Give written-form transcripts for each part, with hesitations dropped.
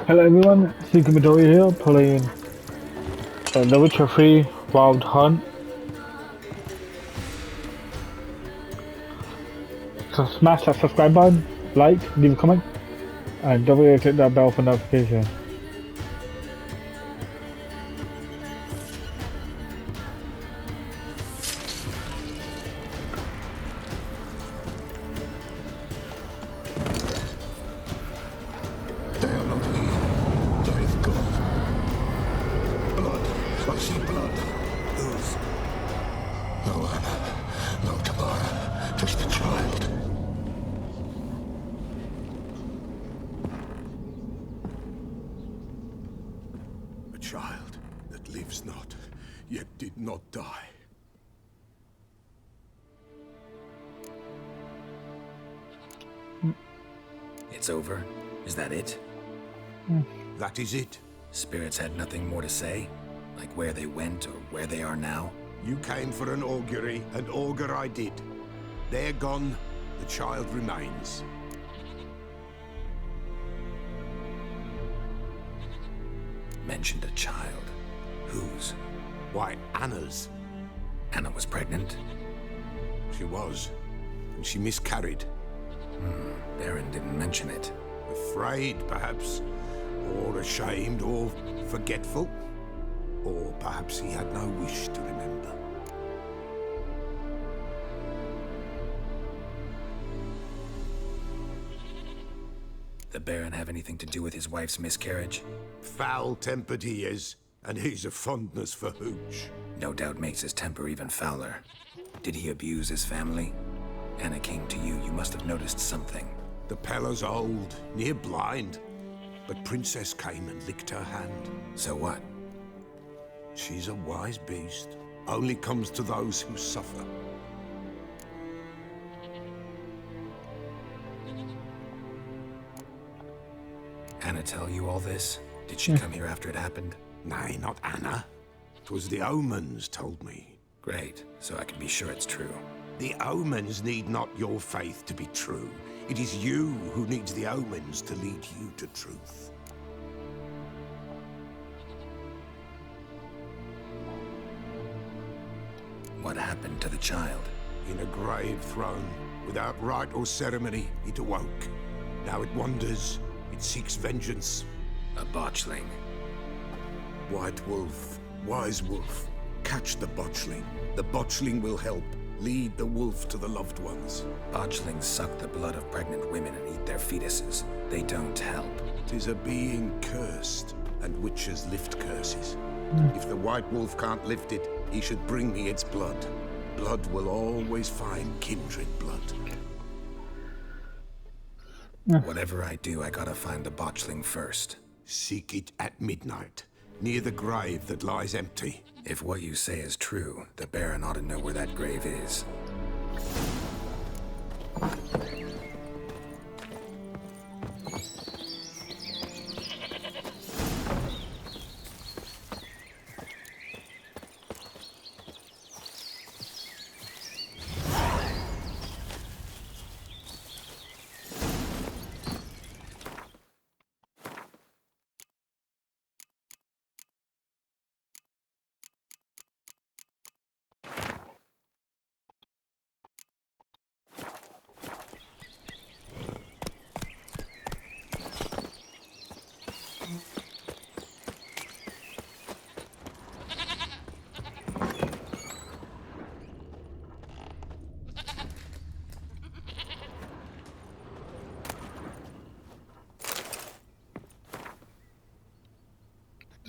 Hello everyone, Izuku here playing The Witcher 3 Wild Hunt. So smash that subscribe button, like, leave a comment, and don't forget to click that bell for notification. They are not here. They have gone. Blood. I see blood. Whose? No Anna. No Tamara. Just the child. A child that lives not, yet did not die. It's over? Is that it? That is it. Spirits had nothing more to say? Like where they went or where they are now? You came for an augury, and augur I did. They're gone. The child remains. Mentioned a child. Whose? Why, Anna's. Anna was pregnant? She was. And she miscarried. Baron didn't mention it. Afraid, perhaps. Or ashamed, or forgetful. Or perhaps he had no wish to remember. The Baron have anything to do with his wife's miscarriage? Foul-tempered he is, and he's a fondness for hooch. No doubt makes his temper even fouler. Did he abuse his family? Anna came to you, you must have noticed something. The Pella's old, near blind. But Princess came and licked her hand. So what? She's a wise beast. Only comes to those who suffer. Anna tell you all this? Did she come here after it happened? Nay, not Anna. 'Twas the omens told me. Great, so I can be sure it's true. The omens need not your faith to be true. It is you who needs the omens to lead you to truth. What happened to the child? In a grave thrown, without rite or ceremony, it awoke. Now it wanders, it seeks vengeance. A botchling. White wolf, wise wolf, catch the botchling. The botchling will help. Lead the wolf to the loved ones. Botchlings suck the blood of pregnant women and eat their fetuses. They don't help. 'Tis a being cursed, and witches lift curses. If the white wolf can't lift it, he should bring me its blood. Blood will always find kindred blood. Whatever I do, I gotta find the botchling first. Seek it at midnight, near the grave that lies empty. If what you say is true, the Baron ought to know where that grave is.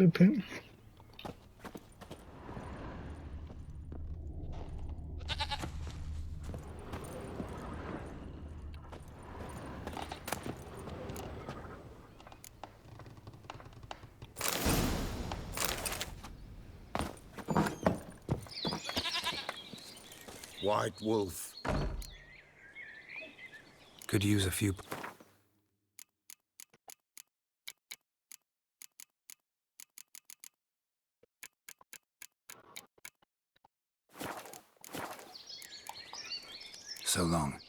Okay. White wolf. Could use a few... So long.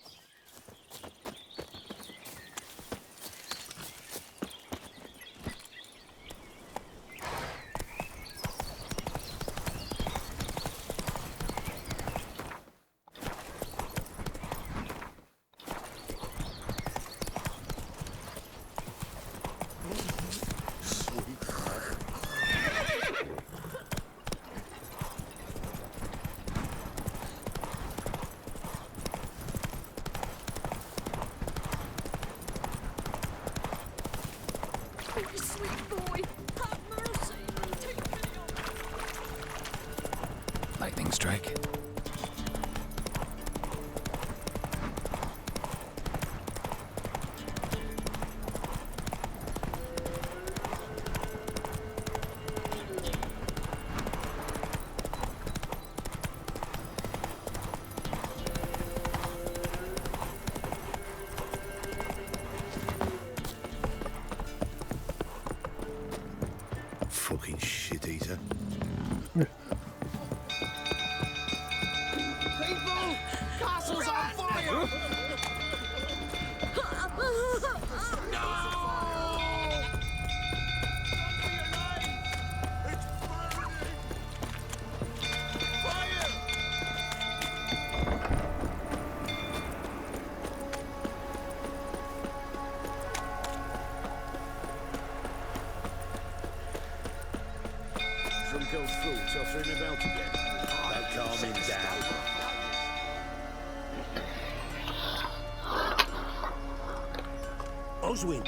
you sweet boy. Have mercy. Take me on. Lightning strike. Fucking shit eater. People! Castle's on fire! No! It's burning! Fire! Drunk old fools offering about again. Don't calm him down. Oswin?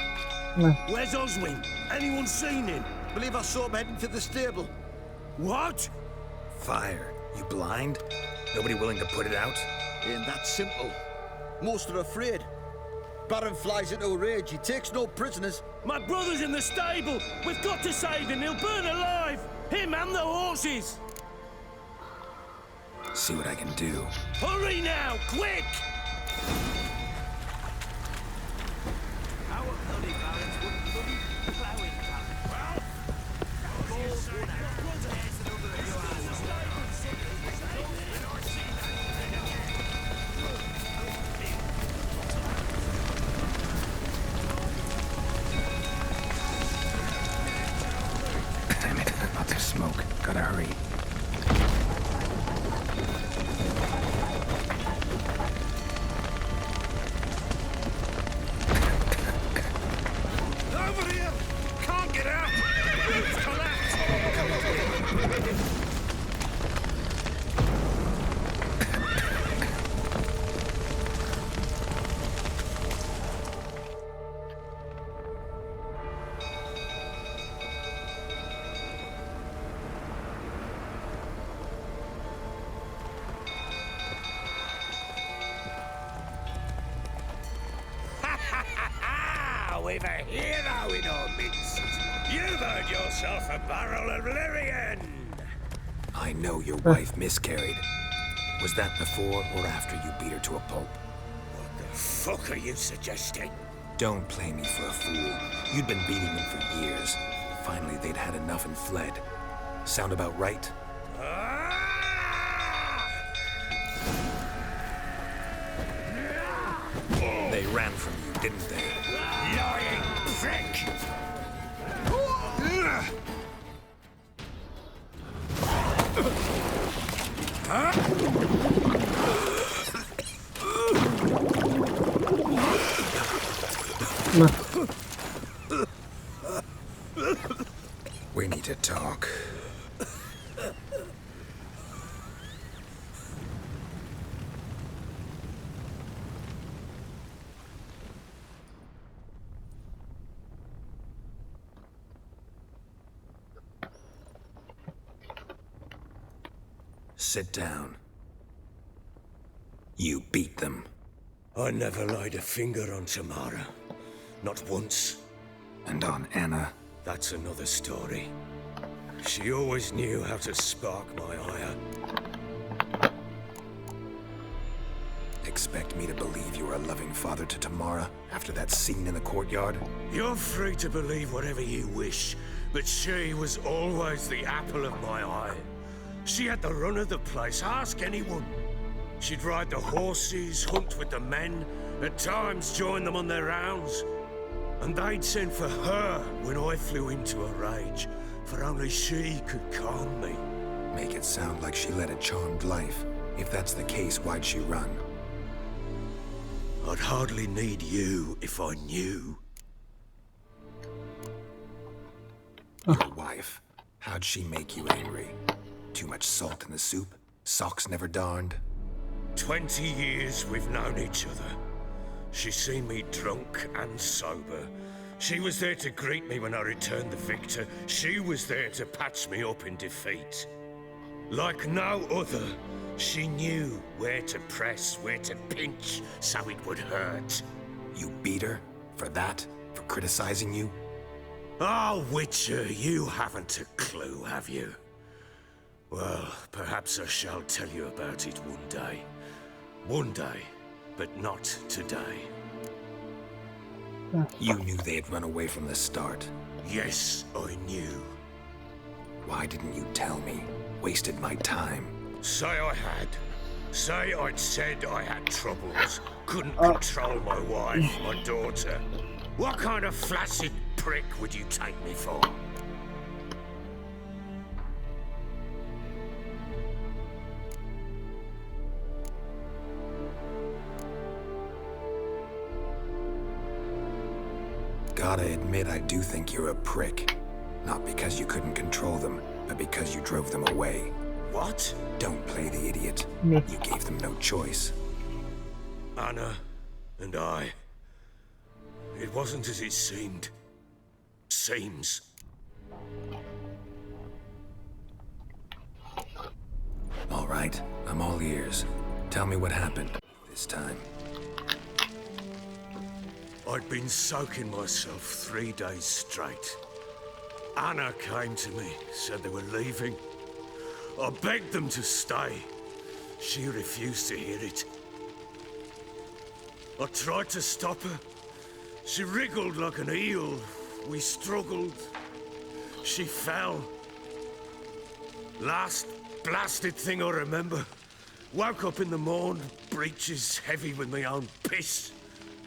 Where's Oswin? Anyone seen him? Believe I saw him heading to the stable. What? Fire. You blind? Nobody willing to put it out? Ain't that simple. Most are afraid. Baron flies into a rage. He takes no prisoners. My brother's in the stable. We've got to save him. He'll burn alive. Him and the horses. See what I can do. Hurry now, quick! Our bloody barons wouldn't bloody ploughing Damn it, lots of smoke. Gotta hurry. over here! Can't get out! Roof's collapsed! We've a hero in our midst. You've earned yourself a barrel of Lyrian. I know your wife miscarried. Was that before or after you beat her to a pulp? What the fuck are you suggesting? Don't play me for a fool. You'd been beating them for years. Finally, they'd had enough and fled. Sound about right? They ran from you, didn't they? Lying prick! We need to talk. Sit down. You beat them. I never laid a finger on Tamara. Not once. And on Anna. That's another story. She always knew how to spark my ire. Expect me to believe you were a loving father to Tamara after that scene in the courtyard? You're free to believe whatever you wish, but she was always the apple of my eye. She had the run of the place, ask anyone. She'd ride the horses, hunt with the men, at times join them on their rounds. And they'd send for her when I flew into a rage, for only she could calm me. Make it sound like she led a charmed life. If that's the case, why'd she run? I'd hardly need you if I knew. Your wife. How'd she make you angry? Too much salt in the soup? Socks never darned? 20 years we've known each other. She's seen me drunk and sober, She was there to greet me when I returned the victor. She was there to patch me up in defeat. Like no other, she knew where to press, where to pinch, so it would hurt. You beat her? For that? For criticizing you? Oh, Witcher, you haven't a clue, have you? Well, perhaps I shall tell you about it one day. One day, but not today. You knew they had run away from the start. Yes, I knew. Why didn't you tell me? Wasted my time. Say I had. Say I'd said I had troubles. Couldn't control my wife, my daughter. What kind of flaccid prick would you take me for? Gotta admit, I do think you're a prick. Not because you couldn't control them, but because you drove them away. What? Don't play the idiot. Yeah. You gave them no choice. Anna and I. It wasn't as it seemed. Seems. All right, I'm all ears. Tell me what happened this time. I'd been soaking myself 3 days straight. Anna came to me, said they were leaving. I begged them to stay. She refused to hear it. I tried to stop her. She wriggled like an eel. We struggled. She fell. Last blasted thing I remember. Woke up in the morn, breeches heavy with my own piss.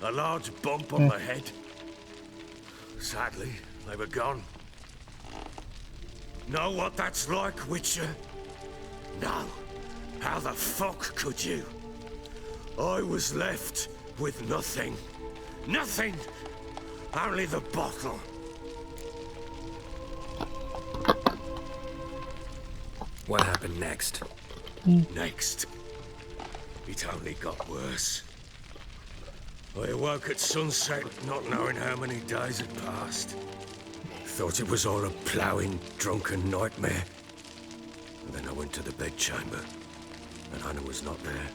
A large bump on my head. Sadly, they were gone. Know what that's like, Witcher? No. How the fuck could you? I was left with nothing. Nothing! Only the bottle. What happened next? Next. It only got worse. I awoke at sunset, not knowing how many days had passed. Thought it was all a ploughing, drunken nightmare. And then I went to the bedchamber, and Anna was not there.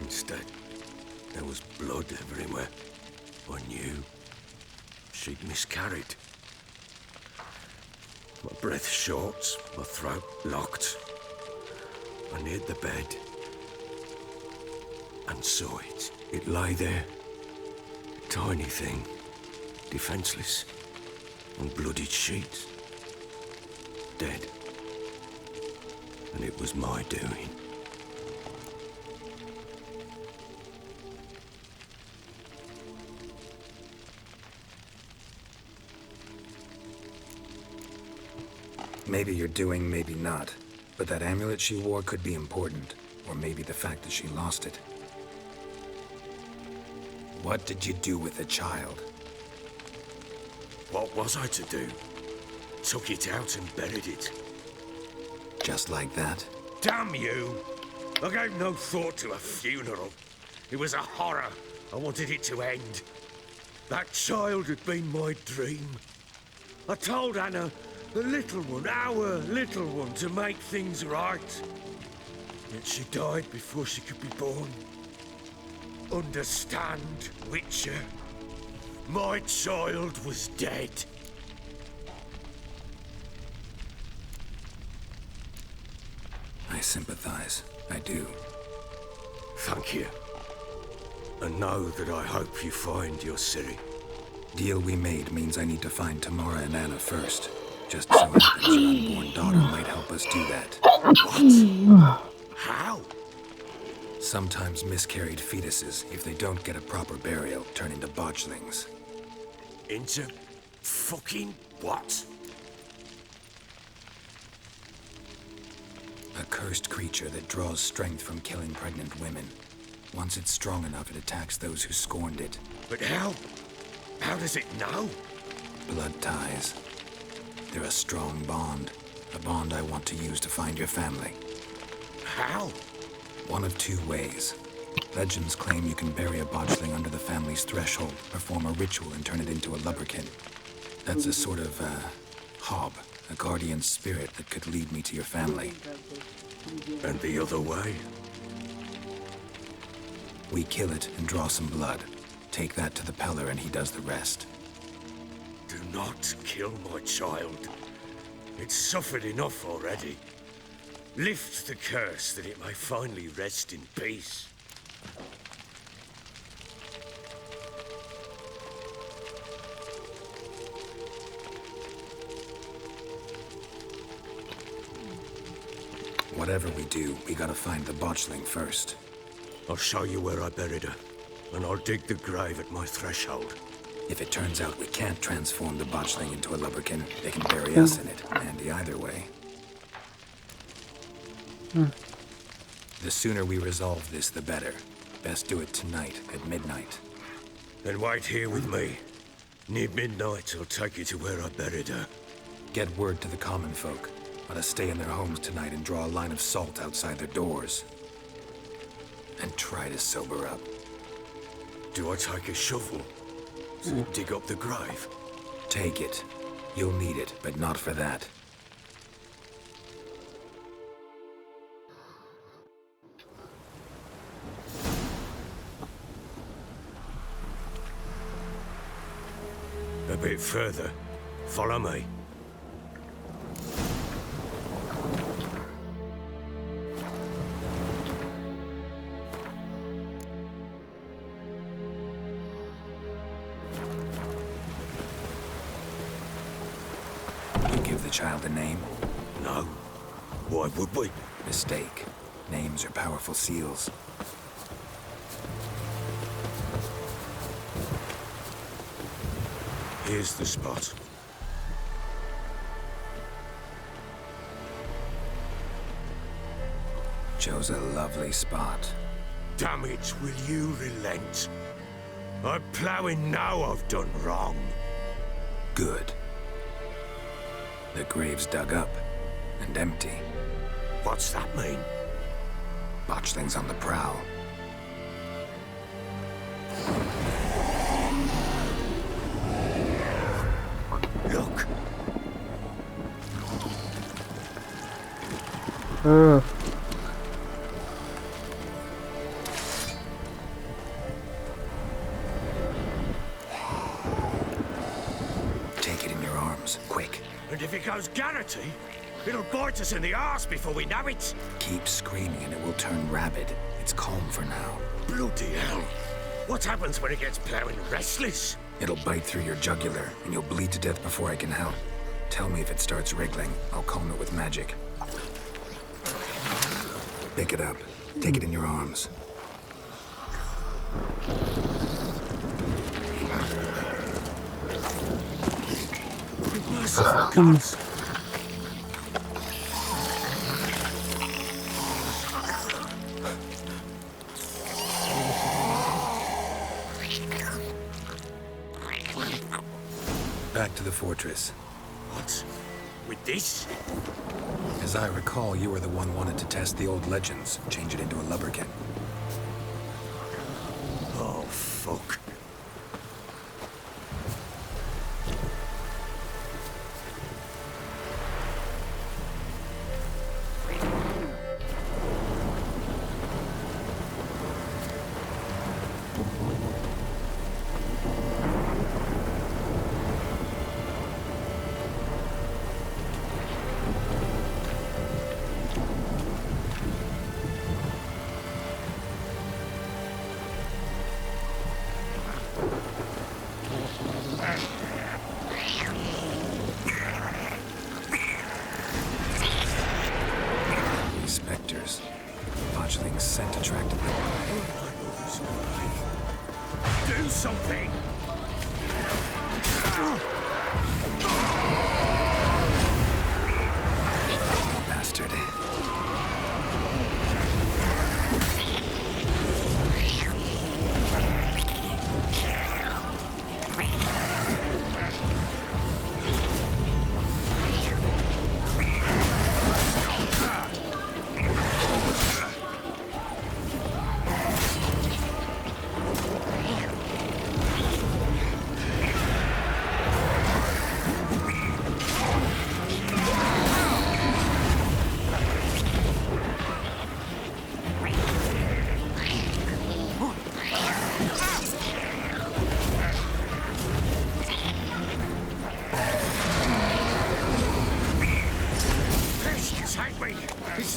Instead, there was blood everywhere. I knew she'd miscarried. My breath short, my throat locked. I neared the bed and saw it. It lay there, a tiny thing, defenseless, on bloodied sheets, dead. And it was my doing. Maybe you're doing, maybe not. But that amulet she wore could be important. Or maybe the fact that she lost it. What did you do with the child? What was I to do? Took it out and buried it. Just like that? Damn you! I gave no thought to a funeral. It was a horror. I wanted it to end. That child had been my dream. I told Anna, the little one, our little one, to make things right. Yet she died before she could be born. Understand, Witcher? My child was dead. I sympathize. I do. Thank you. And know that I hope you find your Ciri. Deal we made means I need to find Tamara and Anna first. Just so happens your unborn daughter might help us do that. What? How? Sometimes miscarried fetuses, if they don't get a proper burial, turn into botchlings. Into fucking what? A cursed creature that draws strength from killing pregnant women. Once it's strong enough, it attacks those who scorned it. But how? How does it know? Blood ties. They're a strong bond. A bond I want to use to find your family. How? One of two ways. Legends claim you can bury a botchling under the family's threshold, perform a ritual, and turn it into a lubberkin. That's a sort of, hob, a guardian spirit that could lead me to your family. And the other way? We kill it and draw some blood. Take that to the Peller and he does the rest. Do not kill my child. It's suffered enough already. Lift the curse that it may finally rest in peace. Whatever we do, we gotta find the botchling first. I'll show you where I buried her, and I'll dig the grave at my threshold. If it turns out we can't transform the botchling into a lubberkin, they can bury us in it. Handy either way. The sooner we resolve this, the better. Best do it tonight, at midnight. Then wait here with me. Near midnight, I'll take you to where I buried her. Get word to the common folk. Let us stay in their homes tonight and draw a line of salt outside their doors. And try to sober up. Do I take a shovel to dig up the grave? Take it. You'll need it, but not for that. A bit further. Follow me. You give the child a name? No. Why would we? Mistake. Names are powerful seals. Here's the spot. Chose a lovely spot. Damn it, will you relent? I'm ploughing now I've done wrong. Good. The grave's dug up and empty. What's that mean? Botchling's on the prowl. Look. Take it in your arms, quick. And if it goes Garrity, it'll bite us in the arse before we know it. Keep screaming and it will turn rabid. It's calm for now. Bloody hell. What happens when it gets ploughing restless? It'll bite through your jugular and you'll bleed to death before I can help. Tell me if it starts wriggling. I'll calm it with magic. Pick it up. Take it in your arms. Merciful gods. Back to the fortress. What? With this? As I recall, you were the one wanted to test the old legends, change it into a lubberkin. Oh, fuck.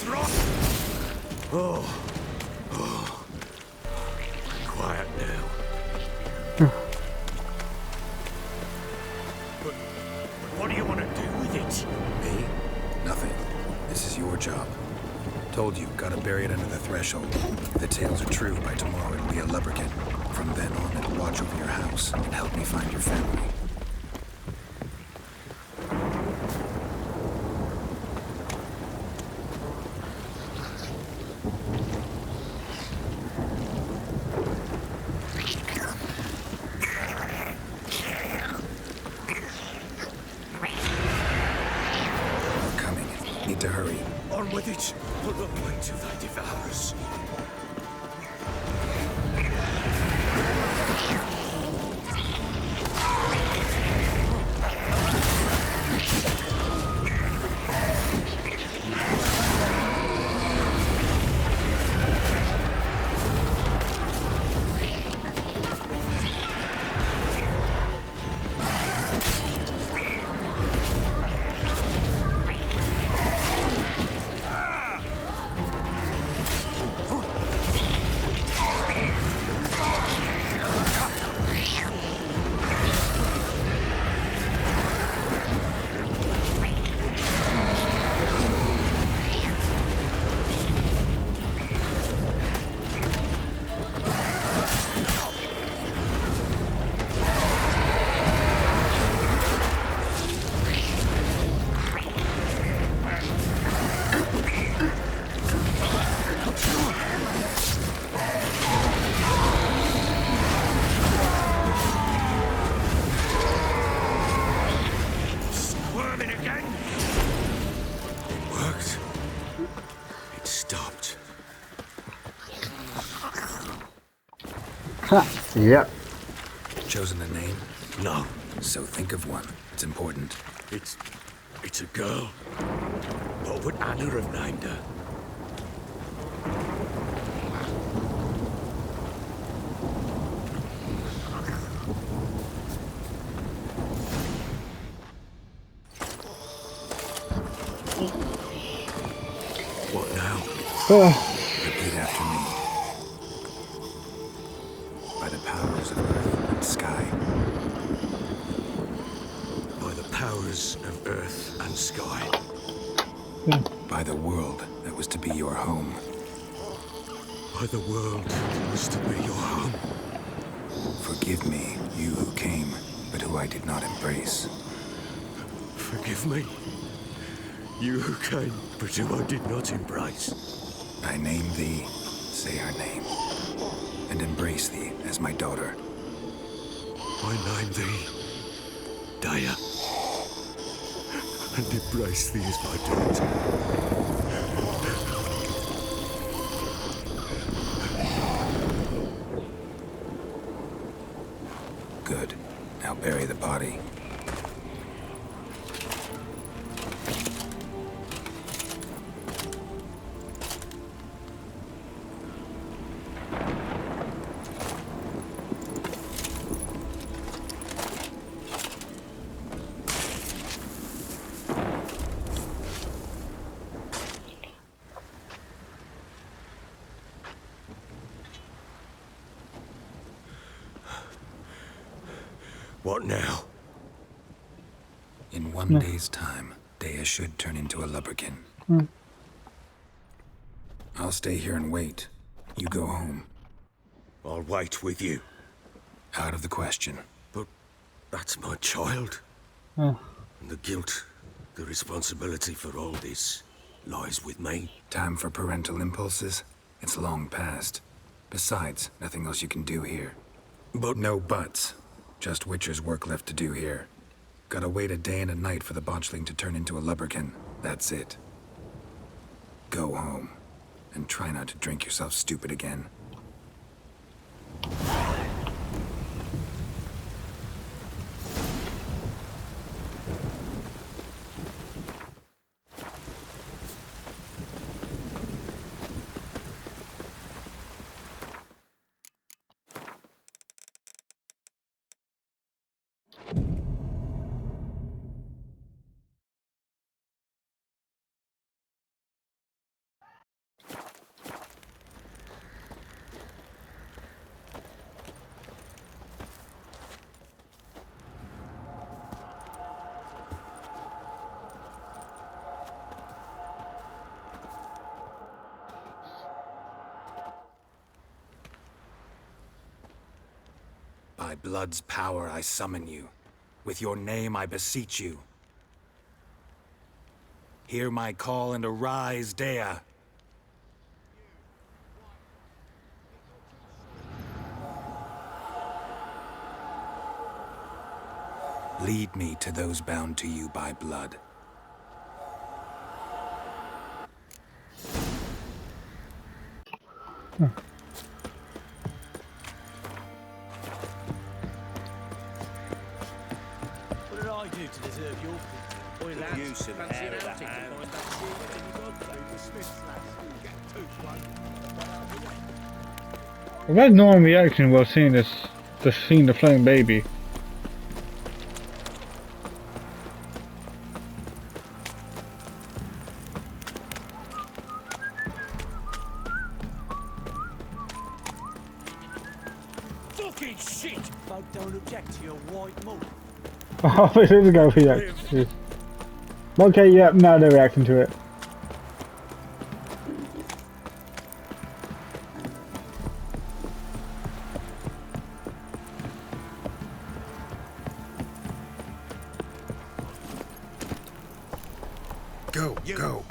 right. Oh. Quiet now. But what do you want to do with it? Me? Nothing. This is your job. Told you, gotta bury it under the threshold. If the tales are true, by tomorrow it'll be a lubberkin. From then on, it'll watch over your house and help me find your family. I'm coming. Need to hurry. On with it. We'll not wait till they devour us. Squirming again. It worked. It stopped. Yep. Chosen a name? No, So think of one. It's important. it's a girl. What would Anna have named her? What now? Repeat after me. By the powers of earth and sky. By the powers of earth and sky. By the world that was to be your home. By the world that was to be your home. Forgive me, you who came, but who I did not embrace. Forgive me. You who came, but who I did not embrace. I name thee, say her name, and embrace thee as my daughter. I name thee Daya, and embrace thee as my daughter. Good. Now bury the body. What now? In one day's time, Dea should turn into a lubberkin. I'll stay here and wait. You go home. I'll wait with you. Out of the question. But that's my child. Oh. And the guilt, the responsibility for all this lies with me. Time for parental impulses? It's long past. Besides, nothing else you can do here. But No buts. Just Witcher's work left to do here. Gotta wait a day and a night for the botchling to turn into a lubberkin. That's it. Go home. And try not to drink yourself stupid again. blood's power, I summon you. With your name, I beseech you. Hear my call and arise, Dea. Lead me to those bound to you by blood. What did I do to deserve your pity? Boy, lads, You should fancy have an the outing to hand. find that shit in your dog food. The Smiths, lads. Get toast one. I've had no reaction while seeing seeing the flying baby. Fucking shit! Folk don't object to your white mug. Oh, it is a go for that. Okay, yeah, now they're reacting to it. Go.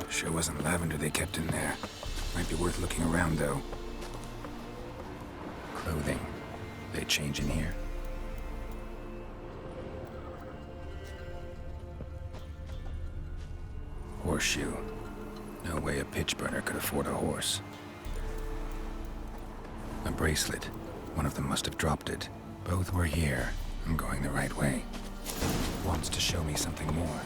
Sure wasn't lavender they kept in there. Might be worth looking around, though. Clothing. They change in here? Horseshoe. No way a pitch burner could afford a horse. A bracelet. One of them must have dropped it. Both were here. I'm going the right way. Wants to show me something more.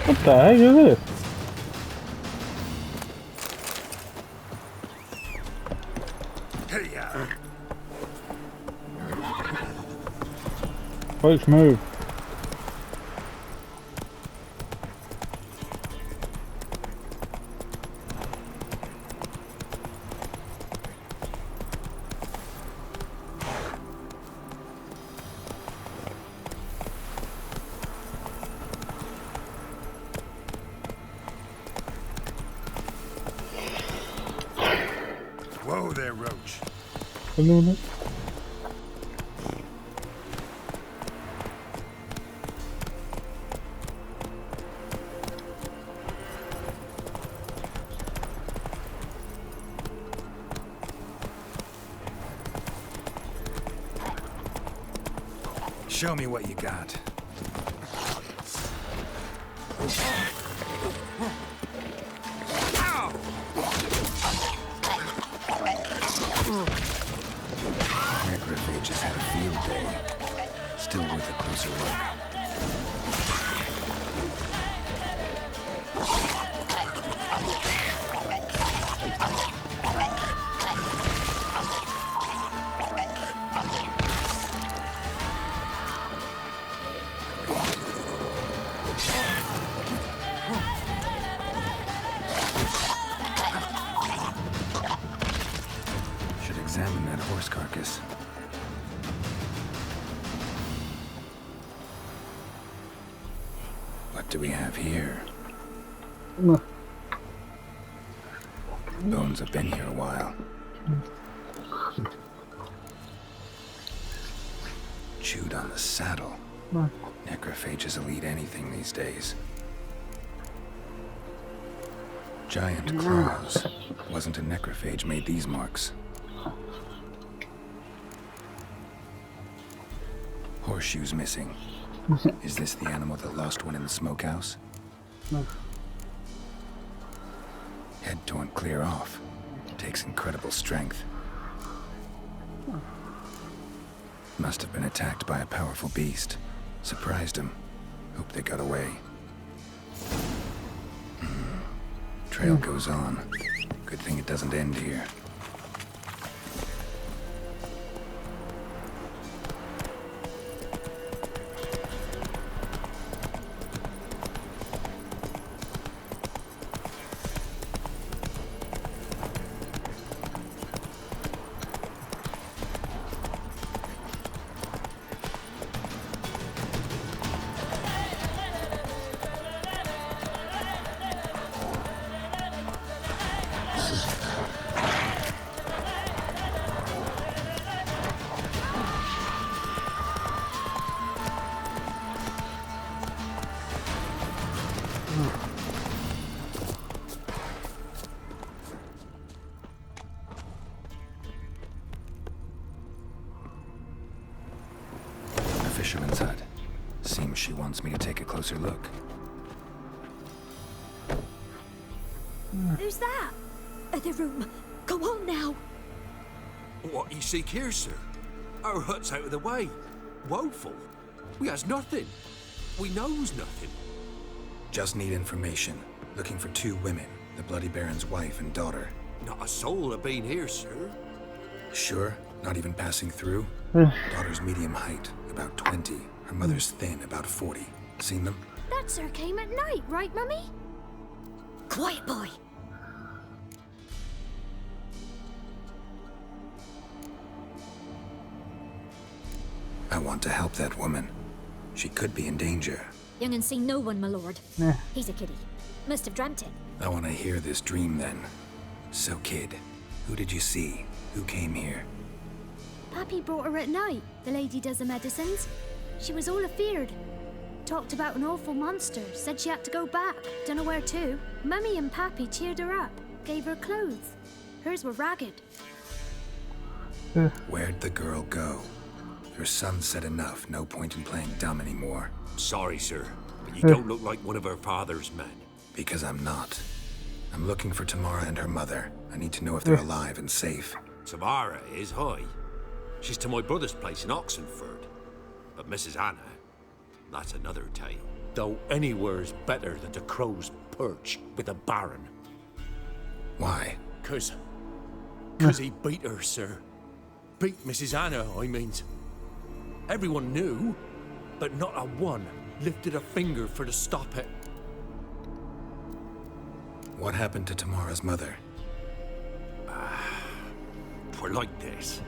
What the heck is this? Let's move. Whoa there, Roach. A little bit. Show me what you got. Necrophages had a field day. Still worth a closer look. Should examine that horse carcass. What do we have here? Bones have been here a while. Chewed on the saddle. Necrophages will eat anything these days. Giant claws. Wasn't a necrophage made these marks. Horseshoes missing. Is this the animal that lost one in the smokehouse? Head torn clear off. Takes incredible strength. Must have been attacked by a powerful beast. Surprised him. Hope they got away. Trail goes on. Good thing it doesn't end here. Fisherman's hut. Seems she wants me to take a closer look. Who's that? Other room. Go on now. What you seek here, sir? Our hut's out of the way. Woeful. We has nothing. We knows nothing. Just need information. Looking for 2 women. The Bloody Baron's wife and daughter. Not a soul have been here, sir. Sure? Not even passing through? Daughter's medium height, about 20. Her mother's thin, about 40. Seen them? That sir came at night, right, Mummy? Quiet, boy. I want to help that woman. She could be in danger. Young and seen no one, my lord. He's a kiddie. Must have dreamt it. I want to hear this dream then. So, kid, who did you see? Who came here? Pappy brought her at night. The lady does the medicines. She was all afeared. Talked about an awful monster. Said she had to go back. Don't know where to. Mummy and Pappy cheered her up. Gave her clothes. Hers were ragged. Where'd the girl go? Your son said enough. No point in playing dumb anymore. Sorry, sir, but you don't look like one of her father's men. Because I'm not. I'm looking for Tamara and her mother. I need to know if they're alive and safe. Tamara is high. She's to my brother's place in Oxenford. But Mrs. Anna, that's another tale. Though anywhere's better than the Crow's Perch with the Baron. Why? Cause he beat her, sir. Beat Mrs. Anna, I mean. Everyone knew, but not a one lifted a finger for to stop it. What happened to Tamara's mother? Twere like this.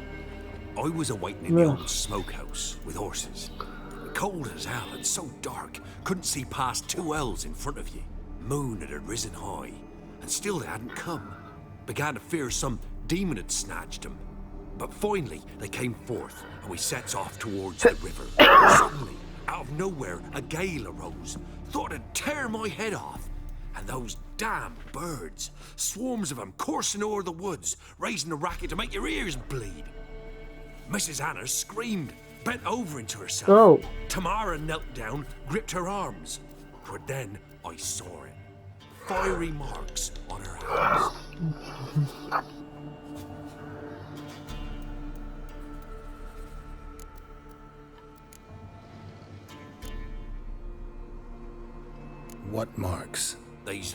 I was awaiting in the old smokehouse with horses. Cold as hell and so dark, couldn't see past 2 ells in front of you. Moon had risen high, and still they hadn't come. Began to fear some demon had snatched them. But finally, they came forth, and we sets off towards the river. Suddenly, out of nowhere, a gale arose. Thought it'd tear my head off. And those damn birds, swarms of them coursing o'er the woods, raising a racket to make your ears bleed. Mrs. Anna screamed, bent over into herself. Oh. Tamara knelt down, gripped her arms. For then I saw it. Fiery marks on her hands. What marks? These,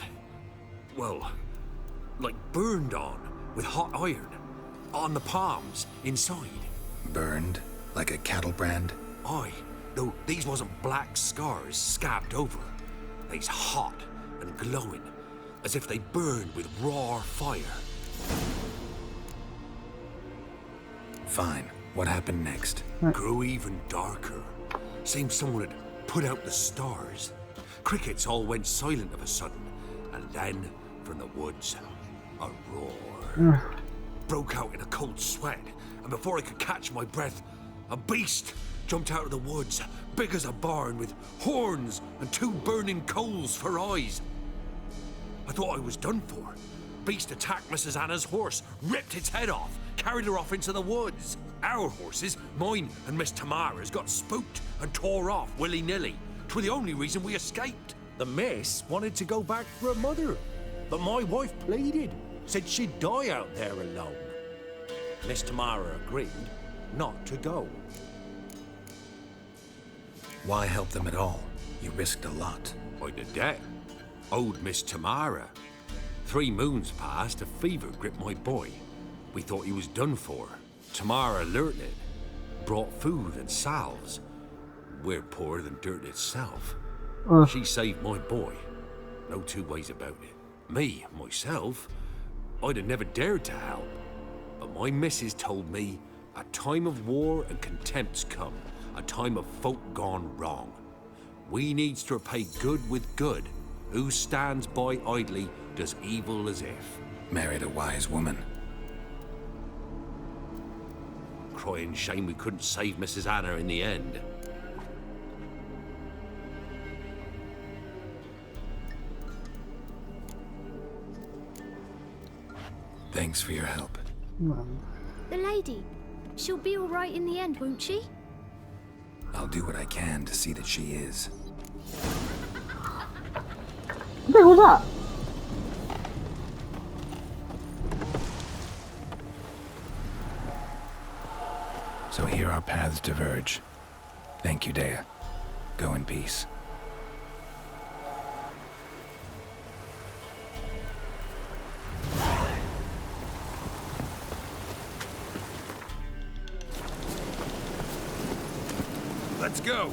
well, like burned on with hot iron. On the palms, inside. Burned? Like a cattle brand? Aye, though these wasn't black scars scabbed over. They's hot and glowing, as if they burned with raw fire. Fine. What happened next? Grew even darker. Seemed someone had put out the stars. Crickets all went silent of a sudden, and then, from the woods, a roar. Broke out in a cold sweat, and before I could catch my breath, a beast jumped out of the woods, big as a barn, with horns and 2 burning coals for eyes. I thought I was done for. Beast attacked Mrs. Anna's horse, ripped its head off, carried her off into the woods. Our horses, mine and Miss Tamara's, got spooked and tore off willy-nilly. 'Twere the only reason we escaped. The miss wanted to go back for her mother, but my wife pleaded, said she'd die out there alone. Miss Tamara agreed not to go. Why help them at all? You risked a lot. I'd a debt. Owed Miss Tamara. 3 moons passed, a fever gripped my boy. We thought he was done for. Tamara alerted, brought food and salves. We're poorer than dirt itself. She saved my boy. No 2 ways about it. Me, myself, I'd have never dared to help. But my missus told me a time of war and contempt's come. A time of folk gone wrong. We needs to repay good with good. Who stands by idly does evil as if. Married a wise woman. Crying shame we couldn't save Mrs. Anna in the end. Thanks for your help. The lady, she'll be all right in the end, won't she? I'll do what I can to see that she is. What the hell was that? So here our paths diverge. Thank you, Dea. Go in peace. Let's go.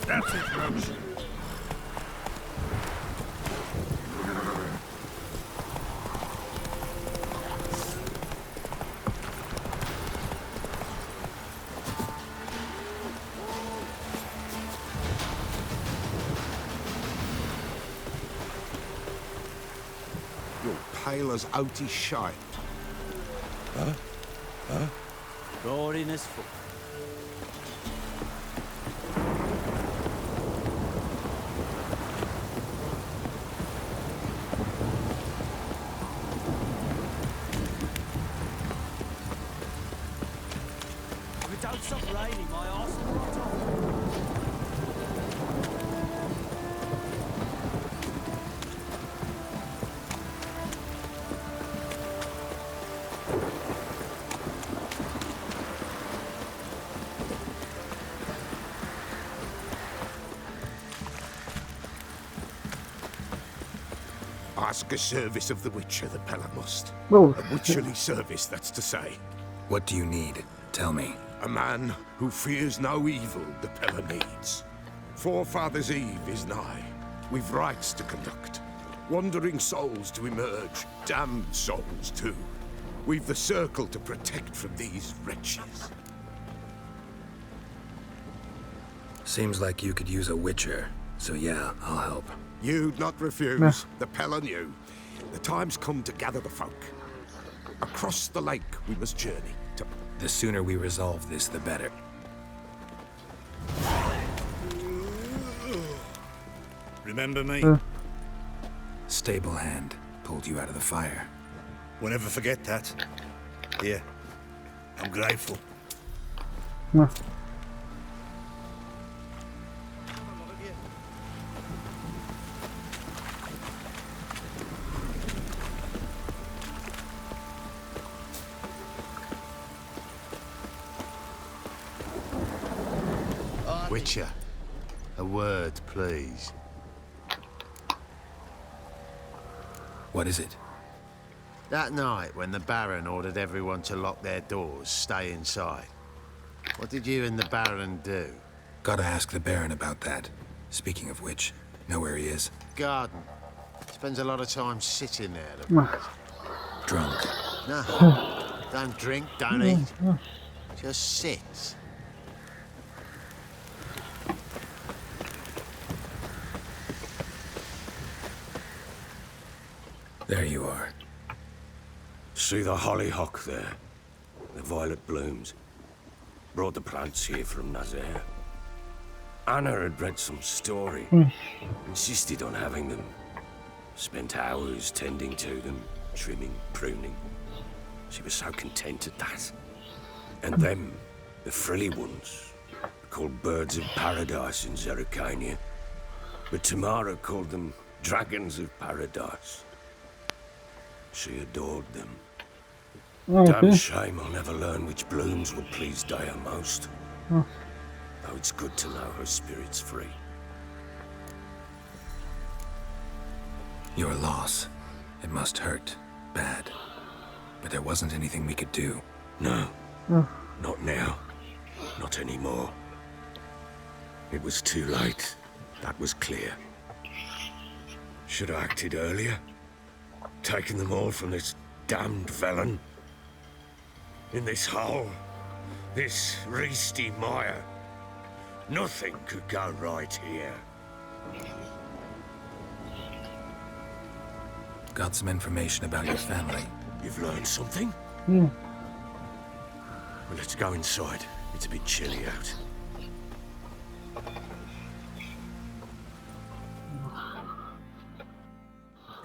That's it, Roach. You're pale as outy shite. Right in his foot. If it don't stop raining, my arse will rot off. Ask a service of the Witcher, the Pella must. Well, A witcherly service, that's to say. What do you need? Tell me. A man who fears no evil the Pella needs. Forefathers' Eve is nigh. We've rites to conduct. Wandering souls to emerge. Damned souls, too. We've the circle to protect from these wretches. Seems like you could use a witcher. So yeah, I'll help. You'd not refuse. The Pella knew. The time's come to gather the folk. Across the lake we must journey to... The sooner we resolve this, the better. Remember me? Stable hand pulled you out of the fire. We'll never forget that. Here, I'm grateful. no. Witcher, a word, please. What is it? That night, when the Baron ordered everyone to lock their doors, stay inside, what did you and the Baron do? Gotta ask the Baron about that. Speaking of which, know where he is? Garden. Spends a lot of time sitting there. The bastard. Drunk. No. Don't drink, don't eat. Just sits. There you are. See the hollyhock there? The violet blooms. Brought the plants here from Nazaire. Anna had read some story. Insisted on having them. Spent hours tending to them, trimming, pruning. She was so content at that. And them, the frilly ones, called birds of paradise in Zerrikania. But Tamara called them dragons of paradise. She adored them. Damn shame I'll never learn which blooms would please Daya most. Though it's good to know her spirit's free. Your loss. It must hurt. Bad. But there wasn't anything we could do. No. Not now. Not anymore. It was too late. That was clear. Should have acted earlier. Taken them all from this damned felon. In this hole. This reesty mire. Nothing could go right here. Got some information about your family. You've learned something? Yeah. Well, let's go inside. It's a bit chilly out.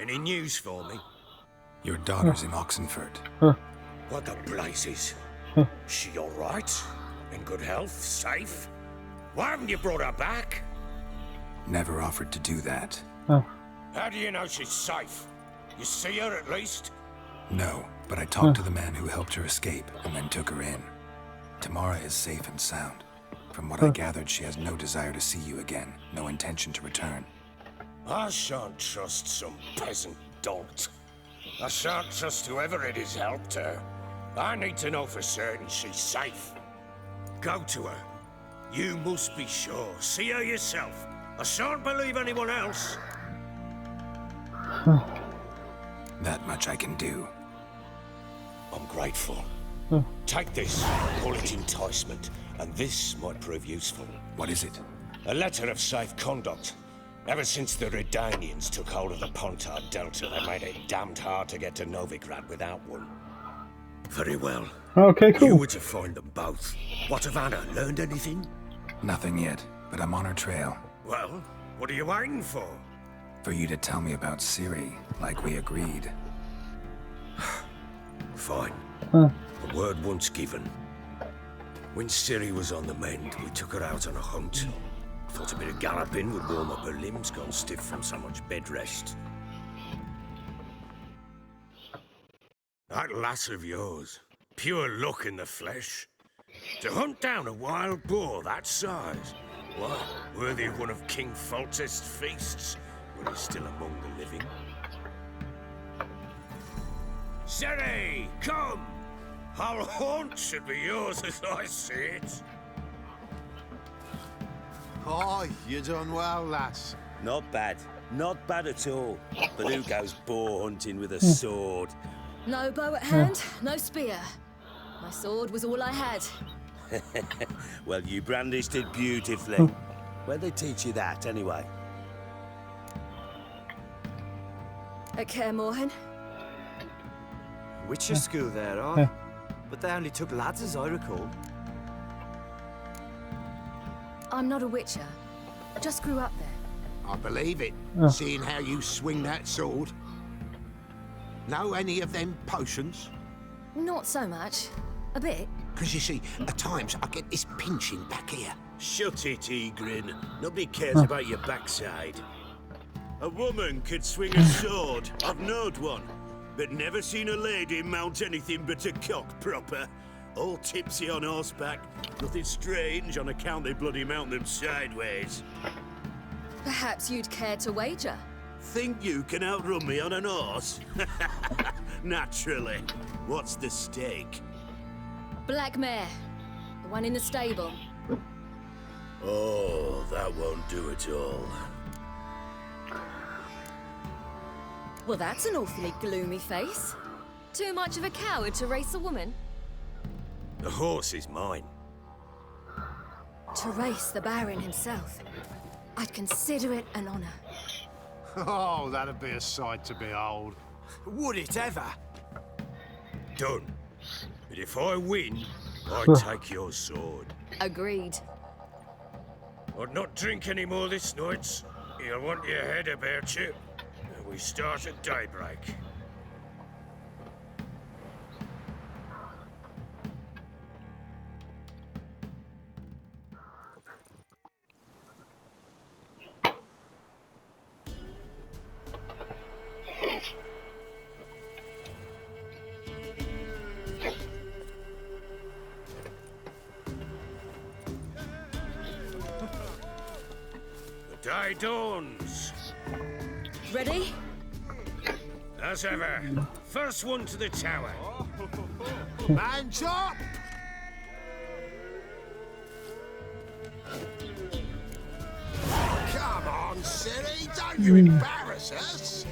Any news for me? Your daughter's in Oxenford. What the blazes? She all right? In good health? Safe? Why haven't you brought her back? Never offered to do that. How do you know she's safe? You see her at least? No, but I talked to the man who helped her escape and then took her in. Tamara is safe and sound. From what I gathered, she has no desire to see you again, no intention to return. I shan't trust some peasant dolt. I shan't trust whoever it is helped her. I need to know for certain she's safe. Go to her. You must be sure. See her yourself. I shan't believe anyone else. That much I can do. I'm grateful. Take this, call it enticement, and this might prove useful. What is it? A letter of safe conduct. Ever since the Redanians took hold of the Pontard Delta, they made it damned hard to get to Novigrad without one. Very well. Okay, cool. You were to find them both. What of Anna? Learned anything? Nothing yet, but I'm on her trail. Well, what are you waiting for? For you to tell me about Ciri, like we agreed. Fine. The word once given. When Ciri was on the mend, we took her out on a hunt. Thought a bit of galloping would warm up her limbs, gone stiff from so much bed rest. That lass of yours, pure luck in the flesh. To hunt down a wild boar that size, why, worthy of one of King Foltest's feasts, when he's still among the living. Ciri, come! Our haunt should be yours as I see it. Oh, you done well, lass. Not bad. Not bad at all. But who goes boar hunting with a sword? No bow at hand, no spear. My sword was all I had. Well, you brandished it beautifully. Where'd they teach you that, anyway? At Kaer Morhen. Witcher school there, are? But they only took lads, as I recall. I'm not a witcher. Just grew up there. I believe it, seeing how you swing that sword. Know any of them potions? Not so much. A bit. Because you see, at times I get this pinching back here. Shut it, Egrin. Nobody cares about your backside. A woman could swing a sword. I've knowed one. But never seen a lady mount anything but a cock proper. All tipsy on horseback. Nothing strange on account they bloody mount them sideways. Perhaps you'd care to wager? Think you can outrun me on an horse? Naturally. What's the stake? Black mare. The one in the stable. Oh, that won't do it all. Well, that's an awfully gloomy face. Too much of a coward to race a woman? The horse is mine. To race the Baron himself. I'd consider it an honor. Oh, that'd be a sight to behold. Would it ever? Done. But if I win, I take your sword. Agreed. I'd not drink any more this night. You'll want your head about you. And we start at daybreak. Day dawns. Ready? As ever. First one to the tower. Man's up! Come on, silly, don't you embarrass us!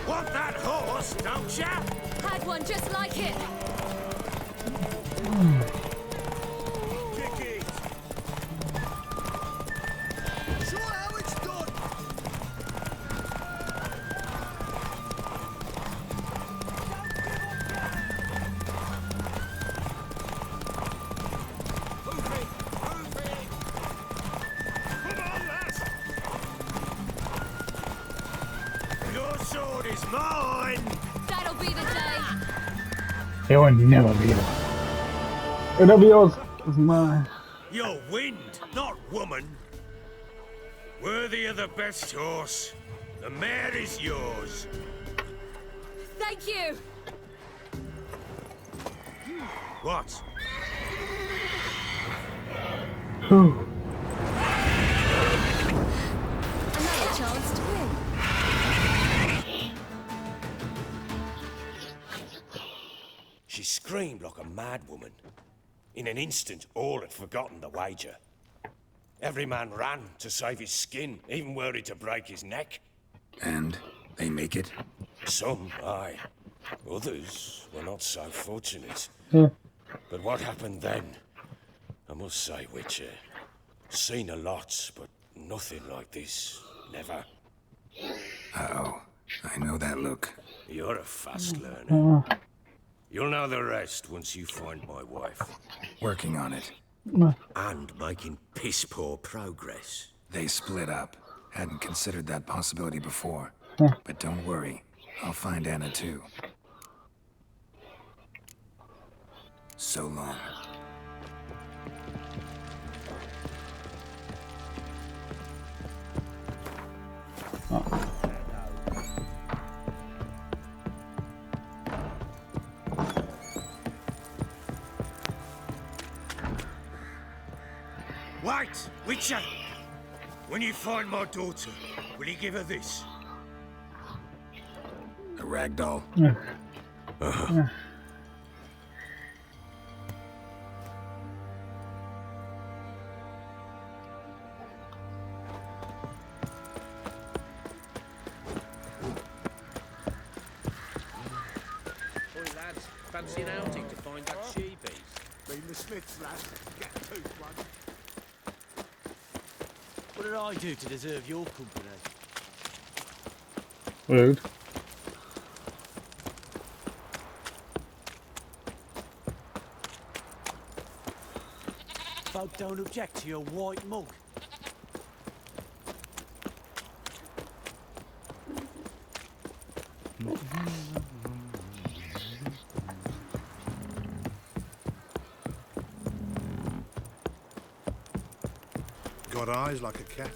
Want that horse, don't ya? Had one just like it. Kick it. Show how it's done! Come on, lads. Your sword is mine. That'll be the day. It will never be yours. It'll be yours. It's mine. You're wind, not woman. Worthy of the best horse. The mare is yours. Thank you. What? Whew. Another chance to win. She screamed like a mad woman. In an instant, all had forgotten the wager. Every man ran to save his skin, even worried to break his neck. And they make it? Some, aye. Others were not so fortunate. Yeah. But what happened then? I must say, Witcher, seen a lot, but nothing like this. Never. Uh-oh. I know that look. You're a fast learner. You'll know the rest once you find my wife. Working on it. And making piss-poor progress. They split up. Hadn't considered that possibility before. But don't worry. I'll find Anna too. So long. Wait, Witcher! When you find my daughter, will you give her this? A rag doll? Boy, lads, fancy an outing to find that she-beast? Been the Smiths, lad. Get a tooth one. What did I do to deserve your company? Rude. Folk don't object to your white mug. Got eyes like a cat.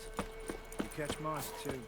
You catch mice too.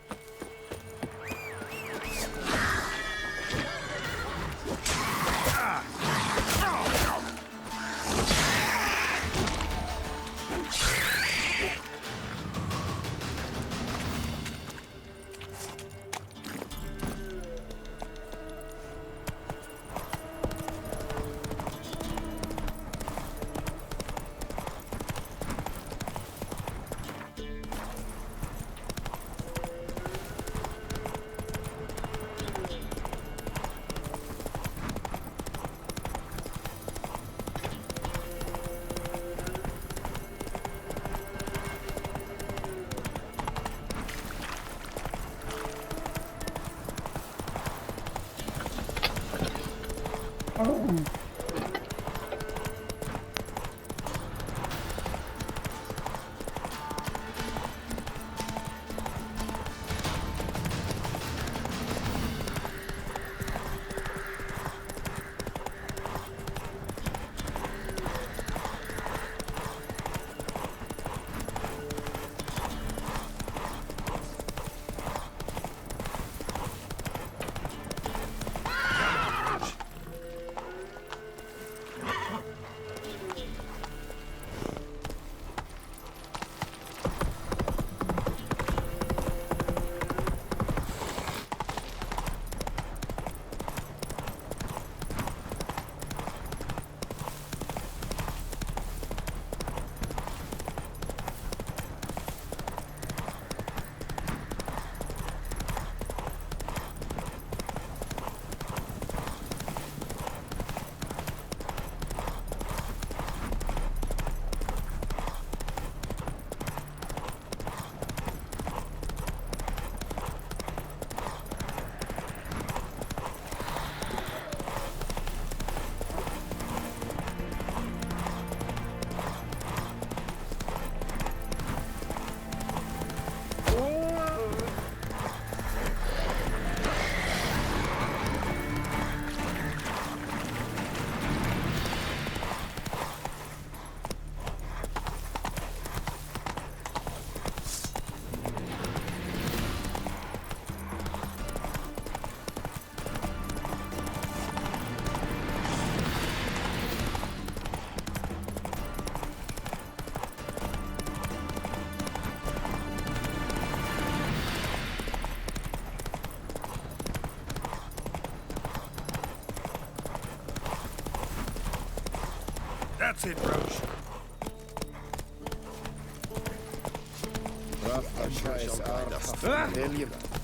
That's it, Roach.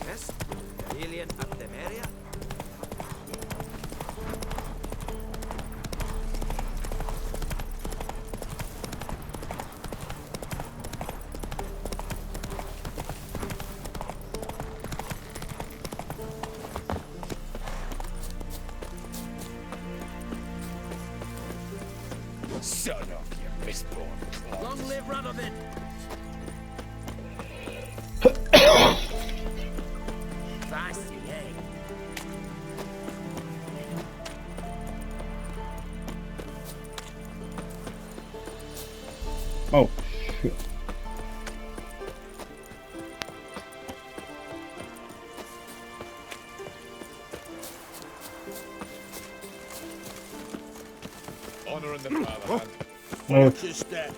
Yes? Alien at the area? Son of you mistborn clod. Long live Radovid! Fancy, eh? Oh, shit. Honor in the fatherland. No. Watch your step.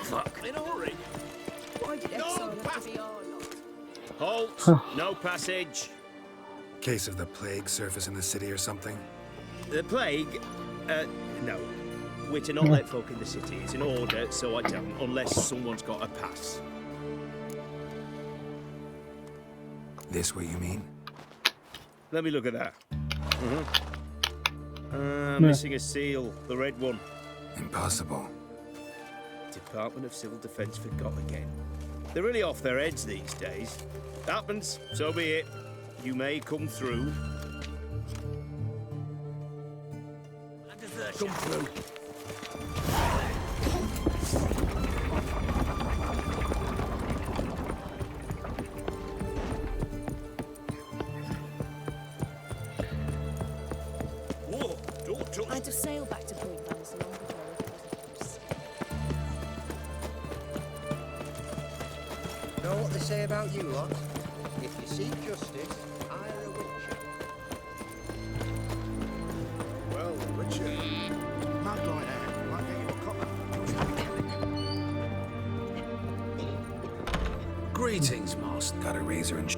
Fuck. In a hurry. Why did No passage? Halt. No passage. Case of the plague surface in the city or something? The plague? No. We're to not let folk in the city. It's an order, so I don't, unless someone's got a pass. This what you mean? Let me look at that. Missing a seal, the red one. Impossible. Department of Civil Defence forgot again. They're really off their heads these days. Happens, so be it. You may come through. Come through. Whoa, don't touch. I had to sail back to Point Vance long before it was Know what they say about you lot? If you seek justice, hire a witcher. Well, Richard, mad like that might get you a copper. Greetings, Master. Got a razor and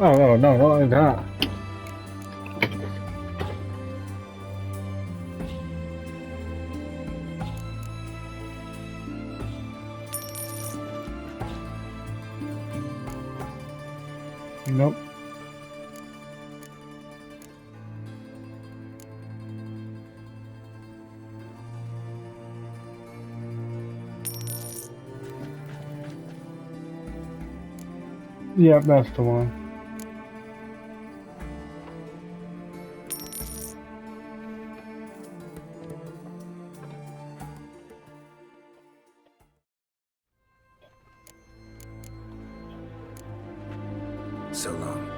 Oh no, no, not like that. Nope. Yep, that's the one. So long.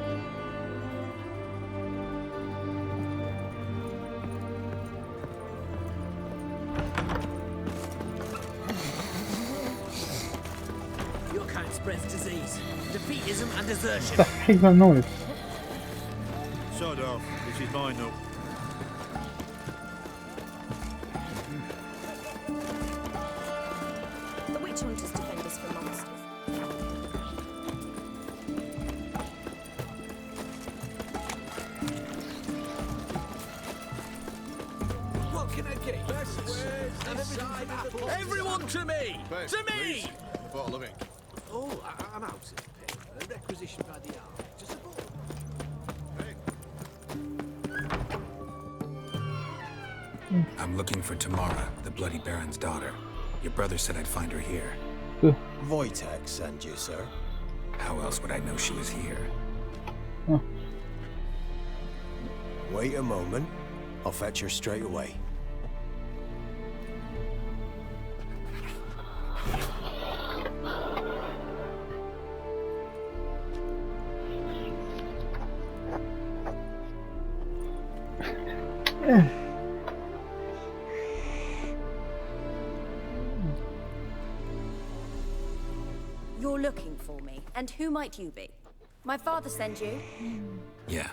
Your kind spreads disease, defeatism, and desertion. What the heck is that noise? Sod off. This is mine now. The witch hunters defend us from monsters. What can I get? Everyone to me! To me! A bottle of ink. Oh, I'm out of pen. A requisition by the hour. Just a bottle. I'm looking for Tamara, the Bloody Baron's daughter. Your brother said I'd find her here. Wojtek sent you, sir. How else would I know she was here? Wait a moment. I'll fetch her straight away. You're looking for me, and who might you be? My father sent you? Yeah,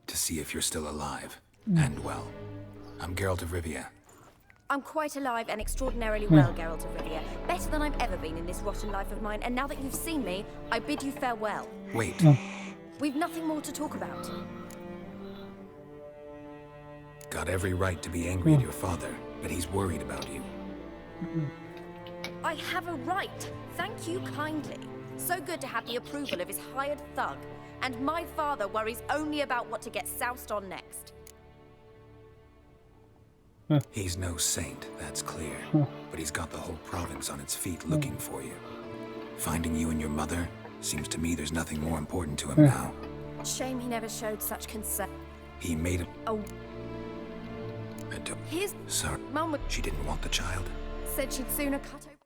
to see if you're still alive. And well. I'm Geralt of Rivia. I'm quite alive and extraordinarily well, Geralt of Rivia. Better than I've ever been in this rotten life of mine, and now that you've seen me, I bid you farewell. Wait. We've nothing more to talk about. Got every right to be angry at your father, but he's worried about you. I have a right. Thank you kindly. So good to have the approval of his hired thug. And my father worries only about what to get soused on next. He's no saint, that's clear. But he's got the whole province on its feet looking for you. Finding you and your mother, seems to me there's nothing more important to him now. Shame he never showed such concern. He made it. Oh. I don't. His Sorry. mum She didn't want the child. said she'd sooner cut open.